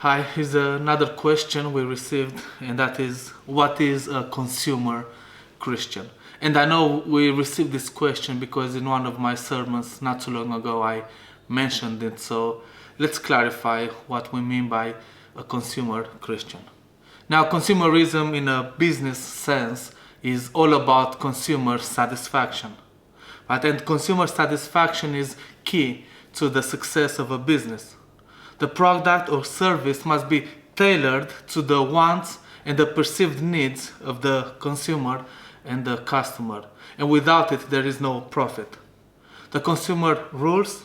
Hi, here's another question we received, and that is, what is a consumer Christian? And I know we received this question because in one of my sermons not too long ago I mentioned it, so let's clarify what we mean by a consumer Christian. Now, consumerism in a business sense is all about consumer satisfaction. Right? And consumer satisfaction is key to the success of a business. The product or service must be tailored to the wants and the perceived needs of the consumer and the customer. And without it, there is no profit. The consumer rules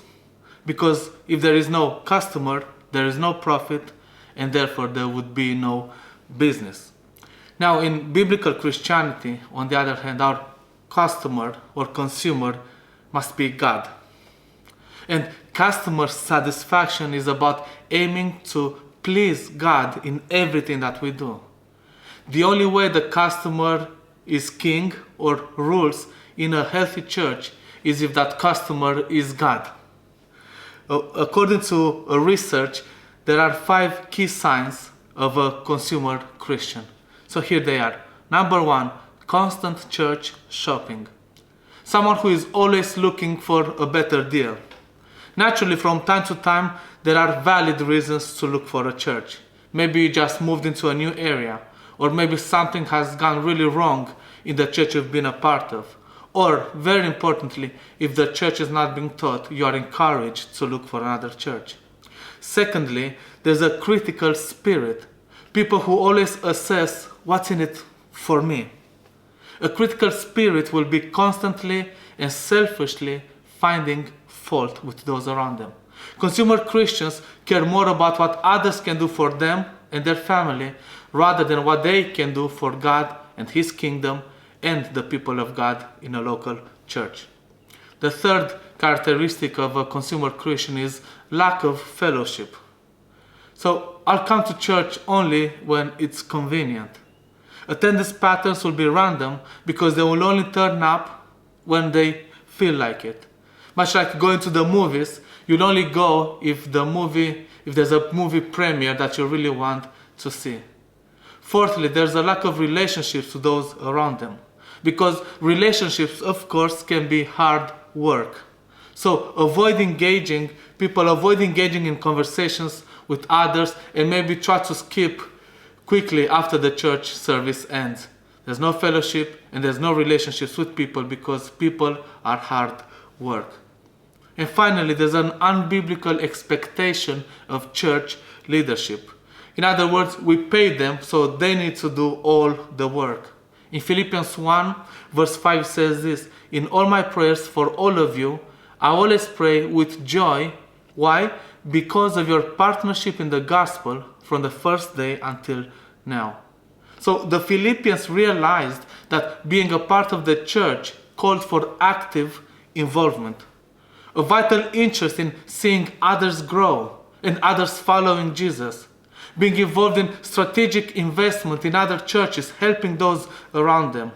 because if there is no customer, there is no profit, and therefore there would be no business. Now, in biblical Christianity, on the other hand, our customer or consumer must be God. And customer satisfaction is about aiming to please God in everything that we do. The only way the customer is king or rules in a healthy church is if that customer is God. According to a research, there are 5 key signs of a consumer Christian. So here they are. Number 1, constant church shopping. Someone who is always looking for a better deal. Naturally, from time to time, there are valid reasons to look for a church. Maybe you just moved into a new area, or maybe something has gone really wrong in the church you've been a part of. Or, very importantly, if the church is not being taught, you are encouraged to look for another church. Secondly, there's a critical spirit. People who always assess what's in it for me. A critical spirit will be constantly and selfishly finding fault with those around them. Consumer Christians care more about what others can do for them and their family rather than what they can do for God and His kingdom and the people of God in a local church. The third characteristic of a consumer Christian is lack of fellowship. So I'll come to church only when it's convenient. Attendance patterns will be random because they will only turn up when they feel like it. Much like going to the movies, you'll only go if there's a movie premiere that you really want to see. Fourthly, there's a lack of relationships to those around them. Because relationships, of course, can be hard work. So people avoid engaging in conversations with others and maybe try to skip quickly after the church service ends. There's no fellowship and there's no relationships with people because people are hard work. And finally, there's an unbiblical expectation of church leadership. In other words, we pay them, so they need to do all the work. In Philippians 1, verse 5 says this, "In all my prayers for all of you, I always pray with joy." Why? Because of your partnership in the gospel from the first day until now. So the Philippians realized that being a part of the church called for active involvement. A vital interest in seeing others grow and others following Jesus. Being involved in strategic investment in other churches, helping those around them.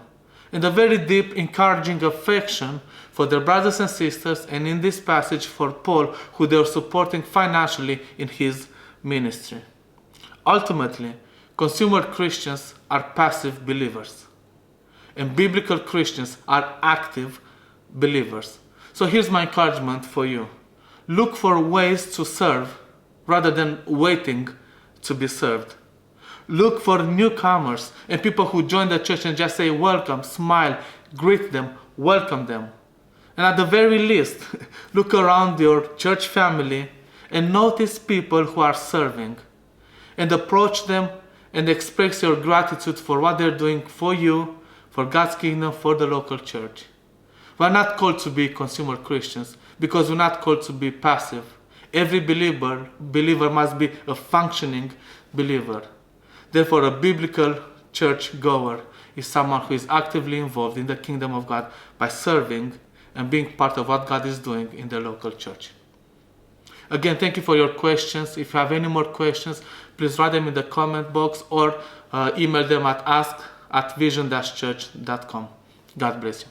And a very deep, encouraging affection for their brothers and sisters, and in this passage for Paul, who they are supporting financially in his ministry. Ultimately, consumer Christians are passive believers, and biblical Christians are active believers. So here's my encouragement for you. Look for ways to serve rather than waiting to be served. Look for newcomers and people who join the church and just say welcome, smile, greet them, welcome them. And at the very least, look around your church family and notice people who are serving and approach them and express your gratitude for what they're doing for you, for God's kingdom, for the local church. We're not called to be consumer Christians because we're not called to be passive. Every believer must be a functioning believer. Therefore, a biblical church goer is someone who is actively involved in the kingdom of God by serving and being part of what God is doing in the local church. Again, thank you for your questions. If you have any more questions, please write them in the comment box or email them at ask@vision-church.com. God bless you.